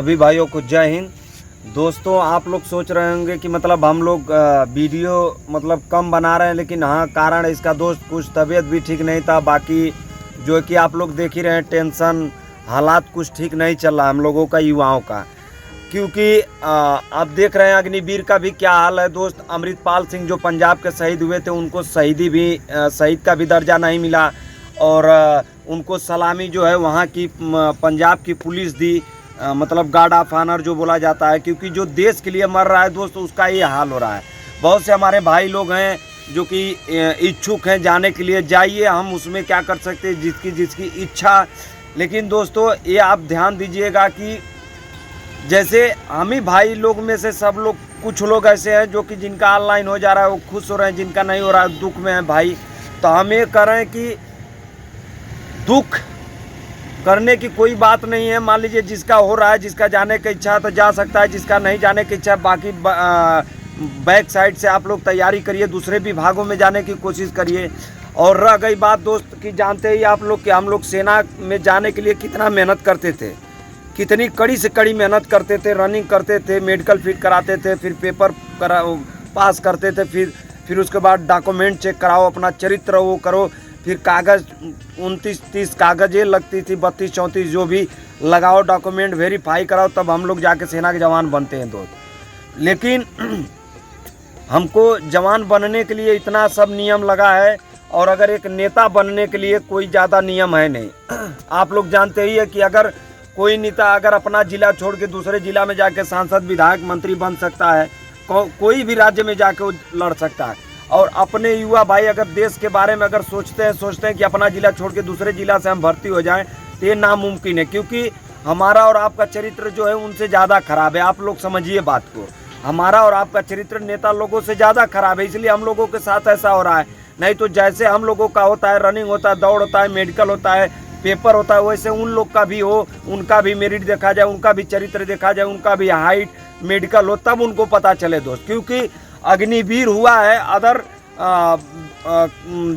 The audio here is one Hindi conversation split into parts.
सभी भाइयों को जय हिंद। दोस्तों, आप लोग सोच रहे होंगे कि मतलब हम लोग वीडियो मतलब कम बना रहे हैं, लेकिन हाँ, कारण इसका दोस्त कुछ तबीयत भी ठीक नहीं था। बाकी जो कि आप लोग देख ही रहे हैं, टेंशन, हालात कुछ ठीक नहीं चल रहा हम लोगों का, युवाओं का। क्योंकि आप देख रहे हैं अग्निवीर का भी क्या हाल है दोस्त। अमृतपाल सिंह जो पंजाब के शहीद हुए थे, उनको शहीद का भी दर्जा नहीं मिला, और उनको सलामी जो है वहाँ की पंजाब की पुलिस दी, मतलब गार्ड ऑफ ऑनर जो बोला जाता है। क्योंकि जो देश के लिए मर रहा है दोस्त, उसका ये हाल हो रहा है। बहुत से हमारे भाई लोग हैं जो कि इच्छुक हैं जाने के लिए, जाइए, हम उसमें क्या कर सकते हैं, जिसकी इच्छा। लेकिन दोस्तों, ये आप ध्यान दीजिएगा कि जैसे हम ही भाई लोग में से सब लोग, कुछ लोग ऐसे हैं जो कि जिनका ऑनलाइन हो जा रहा है वो खुश हो रहे हैं, जिनका नहीं हो रहा है दुख में है भाई। तो हम ये कह रहे हैं कि दुख करने की कोई बात नहीं है। मान लीजिए जिसका हो रहा है, जिसका जाने की इच्छा है तो जा सकता है, जिसका नहीं जाने की इच्छा, बाकी बैक साइड से आप लोग तैयारी करिए, दूसरे विभागों में जाने की कोशिश करिए। और रह गई बात दोस्त कि जानते ही आप लोग कि हम लोग सेना में जाने के लिए कितना मेहनत करते थे, कितनी कड़ी से कड़ी मेहनत करते थे, रनिंग करते थे, मेडिकल फिट कराते थे, फिर पेपर पास करते थे, फिर उसके बाद डॉक्यूमेंट चेक कराओ, अपना चरित्र वो करो, फिर कागज़ 29-30 कागज़ें लगती थी, 32-34 जो भी लगाओ, डॉक्यूमेंट वेरीफाई कराओ, तब हम लोग जाके सेना के जवान बनते हैं दोस्त। लेकिन हमको जवान बनने के लिए इतना सब नियम लगा है, और अगर एक नेता बनने के लिए कोई ज़्यादा नियम है नहीं। आप लोग जानते ही है कि अगर कोई नेता अगर अपना ज़िला छोड़ के दूसरे ज़िला में जाके सांसद, विधायक, मंत्री बन सकता है, कोई भी राज्य में जाके वो लड़ सकता है। और अपने युवा भाई अगर देश के बारे में अगर सोचते हैं कि अपना ज़िला छोड़ के दूसरे ज़िला से हम भर्ती हो जाएं, तो ये नामुमकिन है। क्योंकि हमारा और आपका चरित्र जो है उनसे ज़्यादा खराब है। आप लोग समझिए बात को, हमारा और आपका चरित्र नेता लोगों से ज़्यादा खराब है, इसलिए हम लोगों के साथ ऐसा हो रहा है। नहीं तो जैसे हम लोगों का होता है, रनिंग होता है, दौड़ होता है, मेडिकल होता है, पेपर होता है, वैसे उन लोग का भी हो, उनका भी मेरिट देखा जाए, उनका भी चरित्र देखा जाए, उनका भी हाइट, मेडिकल हो, तब उनको पता चले दोस्त। क्योंकि अग्निवीर हुआ है, अदर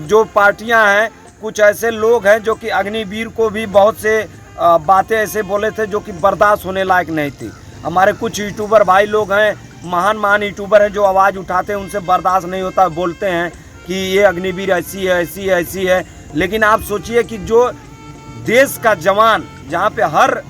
जो पार्टियां हैं, कुछ ऐसे लोग हैं जो कि अग्निवीर को भी बहुत से बातें ऐसे बोले थे जो कि बर्दाश्त होने लायक नहीं थी। हमारे कुछ यूट्यूबर भाई लोग हैं, महान यूट्यूबर हैं, जो आवाज़ उठाते हैं, उनसे बर्दाश्त नहीं होता, बोलते हैं कि ये अग्निवीर ऐसी है, ऐसी है, ऐसी है। लेकिन आप सोचिए कि जो देश का जवान, जहाँ पे हर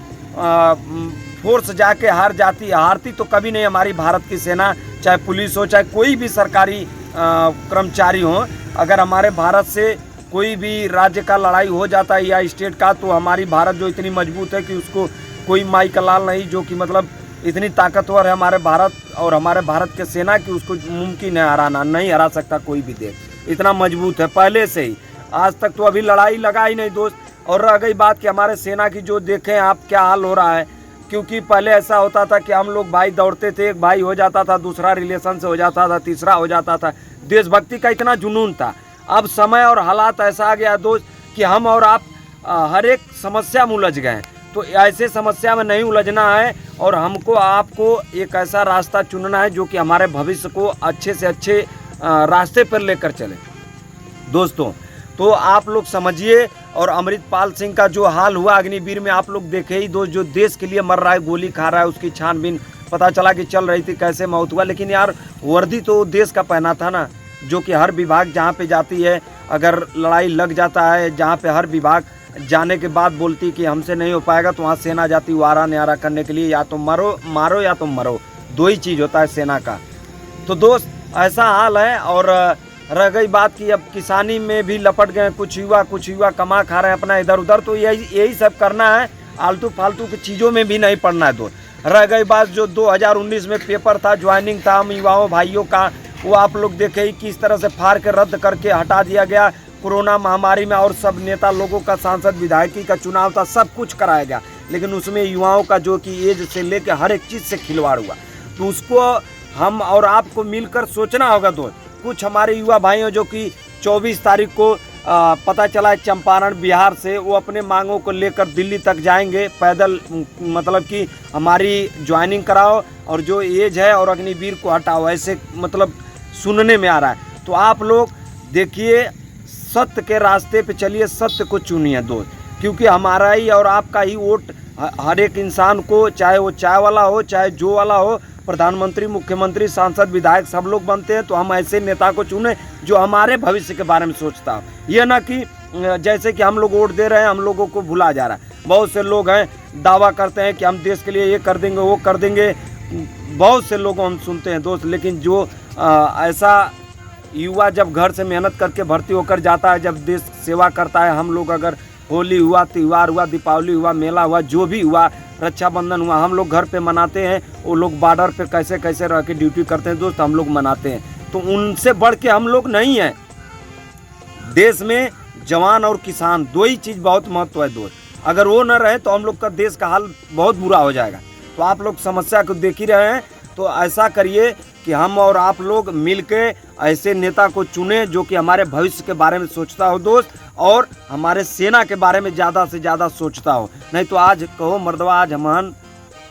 फोर्स जाके हार जाती है, हारती तो कभी नहीं हमारी भारत की सेना, चाहे पुलिस हो, चाहे कोई भी सरकारी कर्मचारी हो। अगर हमारे भारत से कोई भी राज्य का लड़ाई हो जाता है या स्टेट का, तो हमारी भारत जो इतनी मजबूत है कि उसको कोई माई का लाल नहीं, जो कि मतलब इतनी ताकतवर है हमारे भारत और हमारे भारत के सेना की, उसको मुमकिन है हराना, नहीं हरा सकता कोई भी देश, इतना मजबूत है पहले से ही। आज तक तो अभी लड़ाई लगा ही नहीं दोस्त। और रह गई बात कि हमारे सेना की जो देखें आप क्या हाल हो रहा है। क्योंकि पहले ऐसा होता था कि हम लोग भाई दौड़ते थे, एक भाई हो जाता था, दूसरा रिलेशन से हो जाता था, तीसरा हो जाता था, देशभक्ति का इतना जुनून था। अब समय और हालात ऐसा आ गया दोस्त कि हम और आप हर एक समस्या में उलझ गए। तो ऐसे समस्या में नहीं उलझना है, और हमको आपको एक ऐसा रास्ता चुनना है जो कि हमारे भविष्य को अच्छे से अच्छे रास्ते पर लेकर चले दोस्तों। तो आप लोग समझिए। और अमृतपाल सिंह का जो हाल हुआ अग्निवीर में, आप लोग देखे ही दोस्त, जो देश के लिए मर रहा है, गोली खा रहा है, उसकी छानबीन पता चला कि चल रही थी, कैसे मौत हुआ। लेकिन यार, वर्दी तो देश का पहना था ना, जो कि हर विभाग जहाँ पे जाती है, अगर लड़ाई लग जाता है, जहाँ पे हर विभाग जाने के बाद बोलती कि हमसे नहीं हो पाएगा, तो वहाँ सेना जाती वारा न्यारा करने के लिए, या तो मारो या तो मरो, दो ही चीज़ होता है सेना का। तो दोस्त ऐसा हाल है। और रह गई बात कि अब किसानी में भी लपट गए कुछ युवा कमा खा रहे हैं अपना इधर उधर, तो यही सब करना है, आलतू फालतू की चीज़ों में भी नहीं पड़ना है दोस्त। रह गई बात जो 2019 में पेपर था, ज्वाइनिंग था हम युवाओं भाइयों का, वो आप लोग देखे ही किस तरह से फाड़ के रद्द करके हटा दिया गया कोरोना महामारी में। और सब नेता लोगों का, सांसद, विधायकी का चुनाव था, सब कुछ कराया गया, लेकिन उसमें युवाओं का जो कि एज से लेकर हर एक चीज़ से खिलवाड़ हुआ। तो उसको हम और आपको मिलकर सोचना होगा दोस्त। कुछ हमारे युवा भाइयों जो कि 24 तारीख को पता चला है चंपारण बिहार से, वो अपने मांगों को लेकर दिल्ली तक जाएंगे पैदल, मतलब कि हमारी ज्वाइनिंग कराओ और जो एज है और अग्निवीर को हटाओ, ऐसे मतलब सुनने में आ रहा है। तो आप लोग देखिए, सत्य के रास्ते पे चलिए, सत्य को चुनिए दोस्त, क्योंकि हमारा ही और आपका ही वोट हर एक इंसान को, चाहे वो चाय वाला हो चाहे जो वाला हो, प्रधानमंत्री, मुख्यमंत्री, सांसद, विधायक सब लोग बनते हैं। तो हम ऐसे नेता को चुने जो हमारे भविष्य के बारे में सोचता हो। ये ना कि जैसे कि हम लोग वोट दे रहे हैं, हम लोगों को भुला जा रहा है। बहुत से लोग हैं दावा करते हैं कि हम देश के लिए ये कर देंगे वो कर देंगे, बहुत से लोगों हम सुनते हैं दोस्त। लेकिन जो ऐसा युवा जब घर से मेहनत करके भर्ती होकर जाता है, जब देश सेवा करता है, हम लोग अगर होली हुआ, त्यौहार हुआ, दीपावली हुआ, मेला हुआ, जो भी हुआ, रक्षाबंधन हुआ, हम लोग घर पे मनाते हैं। वो लोग बॉर्डर पे कैसे कैसे रह के ड्यूटी करते हैं दोस्त, हम लोग मनाते हैं। तो उनसे बढ़ के हम लोग नहीं हैं। देश में जवान और किसान दो ही चीज़ बहुत महत्व है दोस्त। अगर वो न रहे तो हम लोग का देश का हाल बहुत बुरा हो जाएगा। तो आप लोग समस्या को देख ही रहे हैं। तो ऐसा करिए कि हम और आप लोग मिलके ऐसे नेता को चुने जो कि हमारे भविष्य के बारे में सोचता हो दोस्त, और हमारे सेना के बारे में ज़्यादा से ज़्यादा सोचता हो। नहीं तो आज कहो मर्दवा, आज हम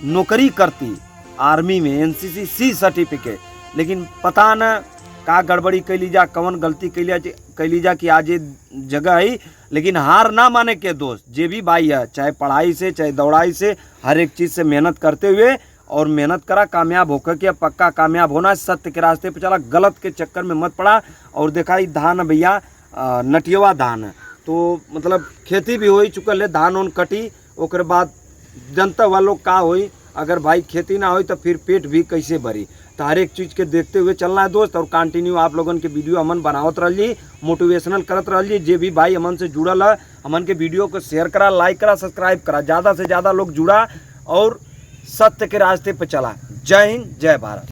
नौकरी करती आर्मी में, एनसीसी सी सर्टिफिकेट, लेकिन पता न का गड़बड़ी कैली जा, कौन गलती कैली जा कि आज ये जगह है। लेकिन हार ना माने के दोस्त, जे भी भाई है, चाहे पढ़ाई से चाहे दौड़ाई से, हर एक चीज़ से मेहनत करते हुए, और मेहनत करा, कामयाब होकर के पक्का कामयाब होना। सत्य के रास्ते पे चला, गलत के चक्कर में मत पड़ा। और देखा ही धान भैया नटियवा धान है, तो मतलब खेती भी हो चुकल है, धान उन कटी, ओकर बाद जनता वालों का होई। अगर भाई खेती ना हो तो फिर पेट भी कैसे भरी। तो हर एक चीज़ के देखते हुए चलना है दोस्त। और कंटिन्यू आप लोगन के वीडियो हमन बनावत रहिए, मोटिवेशनल करत रहिए। जे भी भाई हमन से जुड़ल है, हमन के वीडियो को शेयर करा, लाइक करा, सब्सक्राइब करा, ज़्यादा से ज़्यादा लोग जुड़ा और सत्य के रास्ते पर चला। जय हिंद, जय भारत।